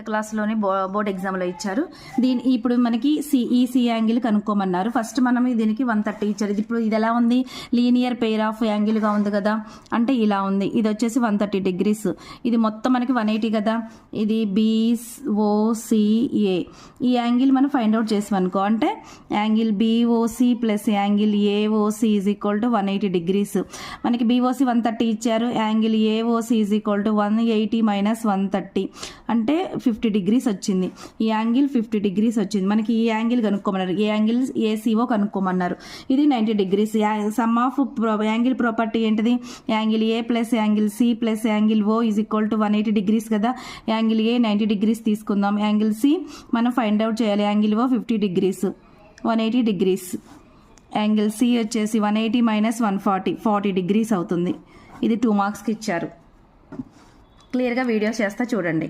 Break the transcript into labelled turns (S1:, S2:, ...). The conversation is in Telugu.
S1: క్లాస్లోని బోర్డ్ ఎగ్జామ్లో ఇచ్చారు. ఇప్పుడు మనకి సి యాంగిల్ కనుక్కోమన్నారు. ఫస్ట్ మనం దీనికి 130 ఇచ్చారు. ఇప్పుడు ఇది ఎలా ఉంది, లీనియర్ పెయిర్ ఆఫ్ యాంగిల్గా ఉంది కదా, అంటే ఇలా ఉంది. ఇది వచ్చేసి 130 డిగ్రీస్, ఇది మొత్తం మనకి 180 కదా. ఇది BOCA, ఈ యాంగిల్ మనం ఫైండ్ అవుట్ చేసామనుకో, అంటే angle BOC plus angle AOC is equal to 180 degrees. మనకి BOC 130 ఇచ్చారు, angle AOC is equal to 180 minus 130 అంటే 50 డిగ్రీస్ వచ్చింది. ఈ యాంగిల్ 50 డిగ్రీస్ వచ్చింది. మనకి ఈ యాంగిల్ కనుక్కోమన్నారు, ఏ యాంగిల్ ACO కనుక్కోమన్నారు. ఇది 90 degrees. Sum of angle property ఏంటిది, angle A plus angle C plus angle O is equal to 180 degrees కదా. యాంగిల్ A 90 డిగ్రీస్ తీసుకుందాం, యాంగిల్ C మనం ఫైండ్ అవుట్ చేయాలి. Angle O 50 degrees, 180 degrees. Angle C వచ్చేసి 180 మైనస్ 140, 40 డిగ్రీస్ అవుతుంది. ఇది 2 మార్క్స్కి ఇచ్చారు. క్లియర్గా వీడియో చేస్తా చూడండి.